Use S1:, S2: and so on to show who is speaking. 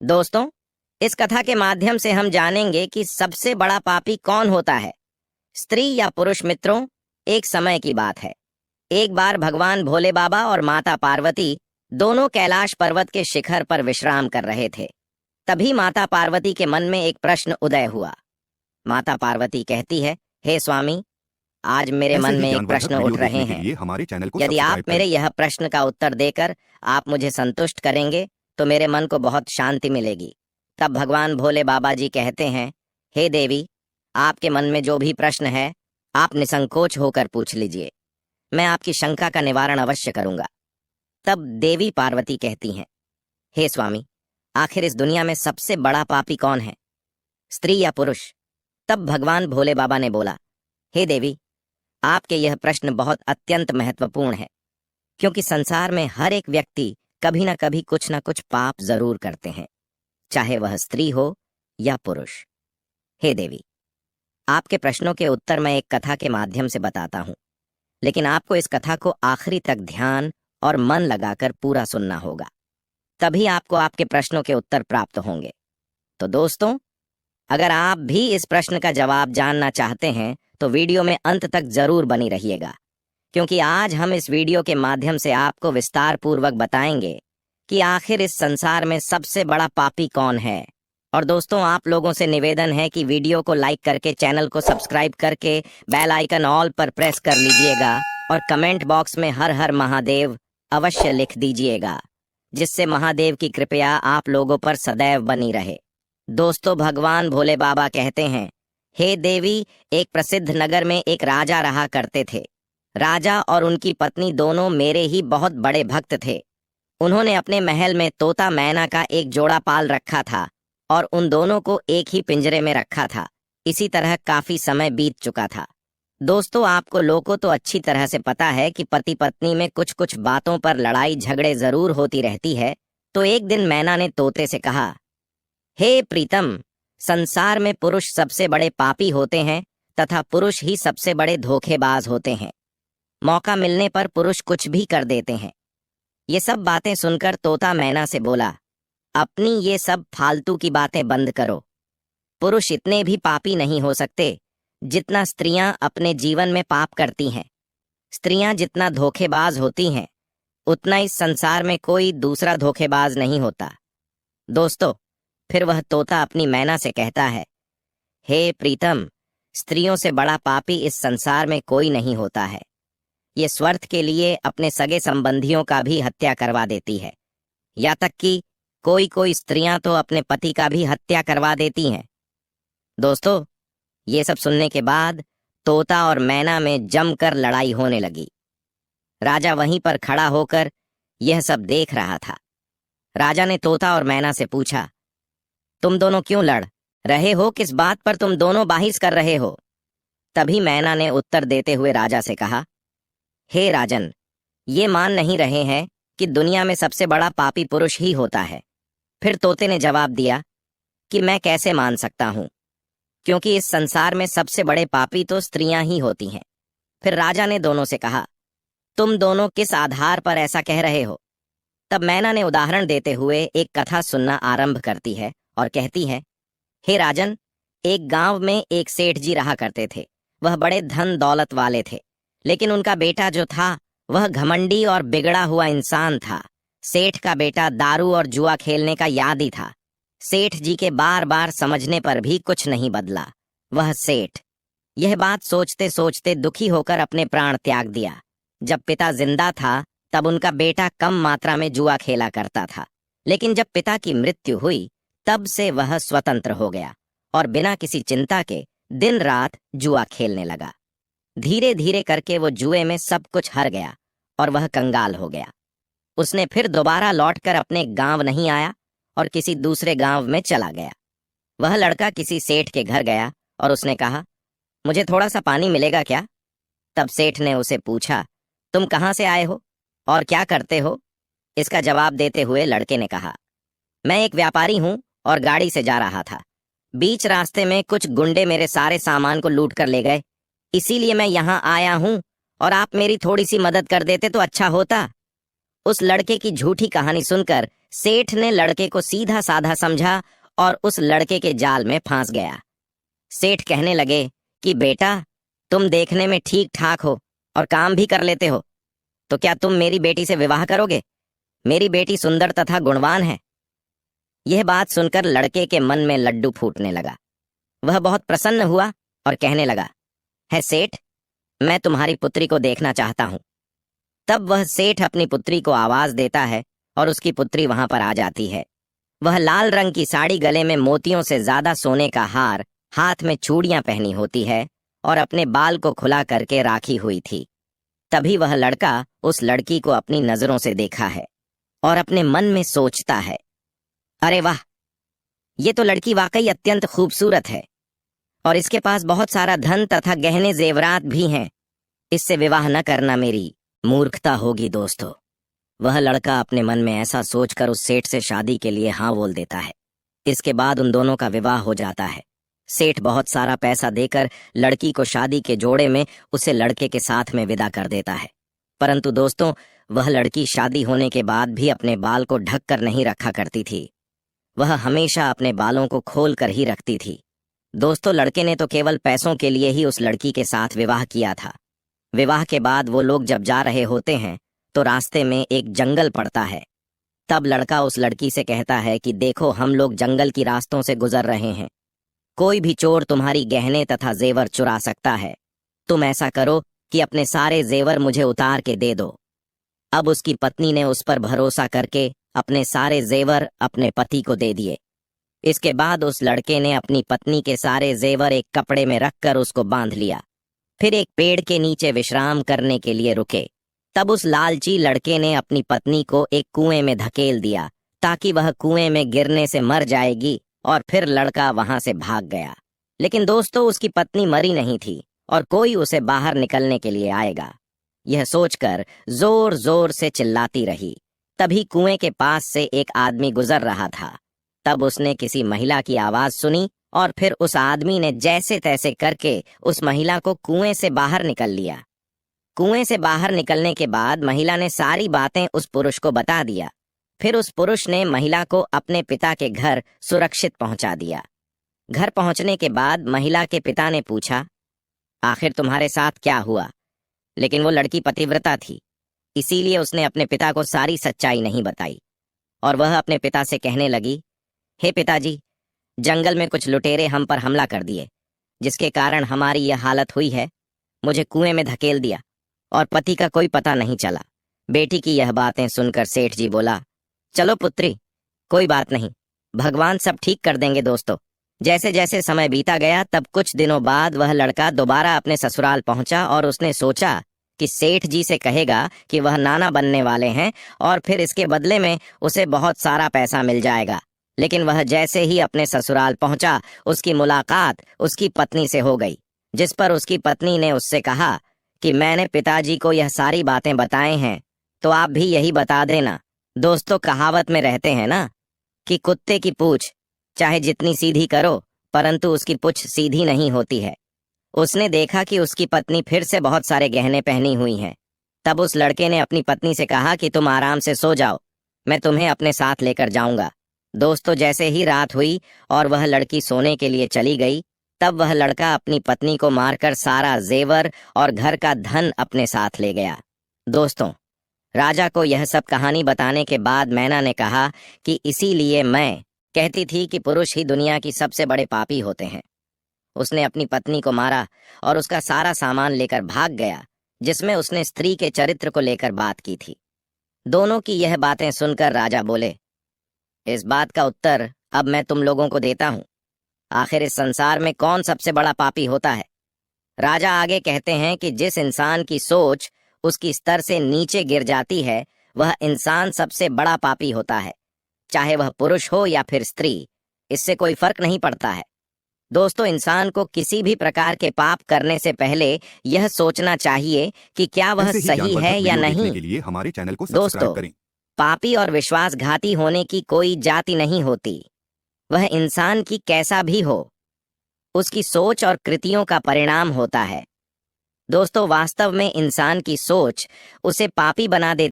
S1: दोस्तों, इस कथा के माध्यम से हम जानेंगे कि सबसे बड़ा पापी कौन होता है, स्त्री या पुरुष। मित्रों, एक समय की बात है। एक बार भगवान भोले बाबा और माता पार्वती दोनों कैलाश पर्वत के शिखर पर विश्राम कर रहे थे। तभी माता पार्वती के मन में एक प्रश्न उदय हुआ। माता पार्वती कहती है, हे स्वामी, आज मेरे मन में एक प्रश्न उठ रहे हैं।
S2: हमारे चैनल को
S1: यदि आप मेरे यह प्रश्न का उत्तर देकर आप मुझे संतुष्ट करेंगे तो मेरे मन को बहुत शांति मिलेगी। तब भगवान भोले बाबा जी कहते हैं, हे देवी, आपके मन में जो भी प्रश्न है आप निसंकोच होकर पूछ लीजिए, मैं आपकी शंका का निवारण अवश्य करूंगा। तब देवी पार्वती कहती हैं, हे स्वामी, आखिर इस दुनिया में सबसे बड़ा पापी कौन है, स्त्री या पुरुष? तब भगवान भोले बाबा ने बोला, हे देवी, आपके यह प्रश्न बहुत अत्यंत महत्वपूर्ण है, क्योंकि संसार में हर एक व्यक्ति कभी ना कभी कुछ ना कुछ पाप जरूर करते हैं, चाहे वह स्त्री हो या पुरुष। हे देवी, आपके प्रश्नों के उत्तर मैं एक कथा के माध्यम से बताता हूं, लेकिन आपको इस कथा को आखिरी तक ध्यान और मन लगाकर पूरा सुनना होगा, तभी आपको आपके प्रश्नों के उत्तर प्राप्त होंगे। तो दोस्तों, अगर आप भी इस प्रश्न का जवाब जानना चाहते हैं तो वीडियो में अंत तक जरूर बनी रहिएगा, क्योंकि आज हम इस वीडियो के माध्यम से आपको विस्तार पूर्वक बताएंगे कि आखिर इस संसार में सबसे बड़ा पापी कौन है। और दोस्तों, आप लोगों से निवेदन है कि वीडियो को लाइक करके चैनल को सब्सक्राइब करके बेल आइकन ऑल पर प्रेस कर लीजिएगा और कमेंट बॉक्स में हर हर महादेव अवश्य लिख दीजिएगा, जिससे महादेव की कृपया आप लोगों पर सदैव बनी रहे। दोस्तों, भगवान भोले बाबा कहते हैं, हे देवी, एक प्रसिद्ध नगर में एक राजा रहा करते थे। राजा और उनकी पत्नी दोनों मेरे ही बहुत बड़े भक्त थे। उन्होंने अपने महल में तोता मैना का एक जोड़ा पाल रखा था और उन दोनों को एक ही पिंजरे में रखा था। इसी तरह काफी समय बीत चुका था। दोस्तों, आपको लोगों तो अच्छी तरह से पता है कि पति पत्नी में कुछ कुछ बातों पर लड़ाई झगड़े जरूर होती रहती है। तो एक दिन मैना ने तोते से कहा, हे प्रीतम, संसार में पुरुष सबसे बड़े पापी होते हैं तथा पुरुष ही सबसे बड़े धोखेबाज होते हैं। मौका मिलने पर पुरुष कुछ भी कर देते हैं। ये सब बातें सुनकर तोता मैना से बोला, अपनी ये सब फालतू की बातें बंद करो। पुरुष इतने भी पापी नहीं हो सकते जितना स्त्रियां अपने जीवन में पाप करती हैं। स्त्रियां जितना धोखेबाज होती हैं उतना इस संसार में कोई दूसरा धोखेबाज नहीं होता। दोस्तों, फिर वह तोता अपनी मैना से कहता है, हे प्रीतम, स्त्रियों से बड़ा पापी इस संसार में कोई नहीं होता है। ये स्वार्थ के लिए अपने सगे संबंधियों का भी हत्या करवा देती है। या तक कि कोई कोई स्त्रियां तो अपने पति का भी हत्या करवा देती हैं। दोस्तों, ये सब सुनने के बाद तोता और मैना में जमकर लड़ाई होने लगी। राजा वहीं पर खड़ा होकर यह सब देख रहा था। राजा ने तोता और मैना से पूछा, तुम दोनों क्यों लड़ रहे हो? किस बात पर तुम दोनों बाहिस कर रहे हो? तभी मैना ने उत्तर देते हुए राजा से कहा, हे राजन, ये मान नहीं रहे हैं कि दुनिया में सबसे बड़ा पापी पुरुष ही होता है। फिर तोते ने जवाब दिया कि मैं कैसे मान सकता हूं, क्योंकि इस संसार में सबसे बड़े पापी तो स्त्रियां ही होती हैं। फिर राजा ने दोनों से कहा, तुम दोनों किस आधार पर ऐसा कह रहे हो? तब मैना ने उदाहरण देते हुए एक कथा सुनना आरंभ करती है और कहती है, हे राजन, एक गांव में एक सेठ जी रहा करते थे। वह बड़े धन दौलत वाले थे, लेकिन उनका बेटा जो था वह घमंडी और बिगड़ा हुआ इंसान था। सेठ का बेटा दारू और जुआ खेलने का यादी था। सेठ जी के बार बार समझने पर भी कुछ नहीं बदला। वह सेठ यह बात सोचते सोचते दुखी होकर अपने प्राण त्याग दिया। जब पिता जिंदा था तब उनका बेटा कम मात्रा में जुआ खेला करता था, लेकिन जब पिता की मृत्यु हुई तब से वह स्वतंत्र हो गया और बिना किसी चिंता के दिन रात जुआ खेलने लगा। धीरे धीरे करके वो जुए में सब कुछ हार गया और वह कंगाल हो गया। उसने फिर दोबारा लौटकर अपने गांव नहीं आया और किसी दूसरे गांव में चला गया। वह लड़का किसी सेठ के घर गया और उसने कहा, मुझे थोड़ा सा पानी मिलेगा क्या? तब सेठ ने उसे पूछा, तुम कहाँ से आए हो और क्या करते हो? इसका जवाब देते हुए लड़के ने कहा, मैं एक व्यापारी हूं और गाड़ी से जा रहा था। बीच रास्ते में कुछ गुंडे मेरे सारे सामान को लूट कर ले गए, इसीलिए मैं यहाँ आया हूं और आप मेरी थोड़ी सी मदद कर देते तो अच्छा होता। उस लड़के की झूठी कहानी सुनकर सेठ ने लड़के को सीधा साधा समझा और उस लड़के के जाल में फंस गया। सेठ कहने लगे कि बेटा, तुम देखने में ठीक ठाक हो और काम भी कर लेते हो, तो क्या तुम मेरी बेटी से विवाह करोगे? मेरी बेटी सुंदर तथा गुणवान है। यह बात सुनकर लड़के के मन में लड्डू फूटने लगा। वह बहुत प्रसन्न हुआ और कहने लगा, है सेठ, मैं तुम्हारी पुत्री को देखना चाहता हूं। तब वह सेठ अपनी पुत्री को आवाज देता है और उसकी पुत्री वहां पर आ जाती है। वह लाल रंग की साड़ी, गले में मोतियों से ज्यादा सोने का हार, हाथ में चूड़ियां पहनी होती है और अपने बाल को खुला करके राखी हुई थी। तभी वह लड़का उस लड़की को अपनी नजरों से देखा है और अपने मन में सोचता है, अरे वाह, ये तो लड़की वाकई अत्यंत खूबसूरत है और इसके पास बहुत सारा धन तथा गहने जेवरात भी हैं। इससे विवाह न करना मेरी मूर्खता होगी। दोस्तों, वह लड़का अपने मन में ऐसा सोचकर उस सेठ से शादी के लिए हाँ बोल देता है। इसके बाद उन दोनों का विवाह हो जाता है। सेठ बहुत सारा पैसा देकर लड़की को शादी के जोड़े में उसे लड़के के साथ में विदा कर देता है। परंतु दोस्तों, वह लड़की शादी होने के बाद भी अपने बाल को ढक कर नहीं रखा करती थी। वह हमेशा अपने बालों को खोल कर ही रखती थी। दोस्तों, लड़के ने तो केवल पैसों के लिए ही उस लड़की के साथ विवाह किया था। विवाह के बाद वो लोग जब जा रहे होते हैं तो रास्ते में एक जंगल पड़ता है। तब लड़का उस लड़की से कहता है कि देखो, हम लोग जंगल की रास्तों से गुजर रहे हैं। कोई भी चोर तुम्हारी गहने तथा जेवर चुरा सकता है। तुम ऐसा करो कि अपने सारे जेवर मुझे उतार के दे दो। अब उसकी पत्नी ने उस पर भरोसा करके अपने सारे जेवर अपने पति को दे दिए। इसके बाद उस लड़के ने अपनी पत्नी के सारे जेवर एक कपड़े में रखकर उसको बांध लिया। फिर एक पेड़ के नीचे विश्राम करने के लिए रुके। तब उस लालची लड़के ने अपनी पत्नी को एक कुएं में धकेल दिया ताकि वह कुएं में गिरने से मर जाएगी, और फिर लड़का वहां से भाग गया। लेकिन दोस्तों, उसकी पत्नी मरी नहीं थी और कोई उसे बाहर निकलने के लिए आएगा, यह सोचकर जोर जोर से चिल्लाती रही। तभी कुएं के पास से एक आदमी गुजर रहा था। तब उसने किसी महिला की आवाज सुनी और फिर उस आदमी ने जैसे तैसे करके उस महिला को कुएं से बाहर निकल लिया। कुएं से बाहर निकलने के बाद महिला ने सारी बातें उस पुरुष को बता दिया। फिर उस पुरुष ने महिला को अपने पिता के घर सुरक्षित पहुंचा दिया। घर पहुंचने के बाद महिला के पिता ने पूछा, आखिर तुम्हारे साथ क्या हुआ? लेकिन वो लड़की पतिव्रता थी, इसीलिए उसने अपने पिता को सारी सच्चाई नहीं बताई और वह अपने पिता से कहने लगी, हे पिताजी, जंगल में कुछ लुटेरे हम पर हमला कर दिए, जिसके कारण हमारी यह हालत हुई है। मुझे कुएं में धकेल दिया और पति का कोई पता नहीं चला। बेटी की यह बातें सुनकर सेठ जी बोला, चलो पुत्री, कोई बात नहीं, भगवान सब ठीक कर देंगे। दोस्तों, जैसे जैसे समय बीता गया, तब कुछ दिनों बाद वह लड़का दोबारा अपने ससुराल पहुंचा और उसने सोचा कि सेठ जी से कहेगा कि वह नाना बनने वाले हैं और फिर इसके बदले में उसे बहुत सारा पैसा मिल जाएगा। लेकिन वह जैसे ही अपने ससुराल पहुंचा, उसकी मुलाकात उसकी पत्नी से हो गई, जिस पर उसकी पत्नी ने उससे कहा कि मैंने पिताजी को यह सारी बातें बताए हैं, तो आप भी यही बता देना। दोस्तों, कहावत में रहते हैं ना कि कुत्ते की पूंछ चाहे जितनी सीधी करो, परंतु उसकी पूंछ सीधी नहीं होती है। उसने देखा कि उसकी पत्नी फिर से बहुत सारे गहने पहनी हुई हैं। तब उस लड़के ने अपनी पत्नी से कहा कि तुम आराम से सो जाओ, मैं तुम्हें अपने साथ लेकर जाऊंगा। दोस्तों, जैसे ही रात हुई और वह लड़की सोने के लिए चली गई, तब वह लड़का अपनी पत्नी को मारकर सारा जेवर और घर का धन अपने साथ ले गया। दोस्तों, राजा को यह सब कहानी बताने के बाद मैना ने कहा कि इसीलिए मैं कहती थी कि पुरुष ही दुनिया की सबसे बड़े पापी होते हैं। उसने अपनी पत्नी को मारा और उसका सारा सामान लेकर भाग गया, जिसमें उसने स्त्री के चरित्र को लेकर बात की थी। दोनों की यह बातें सुनकर राजा बोले, इस बात का उत्तर अब मैं तुम लोगों को देता हूं। आखिर इस संसार में कौन सबसे बड़ा पापी होता है? राजा आगे कहते हैं कि जिस इंसान की सोच उसकी स्तर से नीचे गिर जाती है, वह इंसान सबसे बड़ा पापी होता है। चाहे वह पुरुष हो या फिर स्त्री, इससे कोई फर्क नहीं पड़ता है। दोस्तों, इंसान को किसी भी प्रकार के पाप करने से पहले यह सोचना चाहिए कि क्या वह सही है या नहीं।
S2: के लिए हमारे चैनल को
S1: दोस्तों,
S2: सब्सक्राइब करें।
S1: पापी और विश्वासघाती होने की कोई जाति नहीं होती। वह इंसान की कैसा भी हो, उसकी सोच और कृतियों का परिणाम होता है। दोस्तों, वास्तव में इंसान की सोच उसे पापी बना देती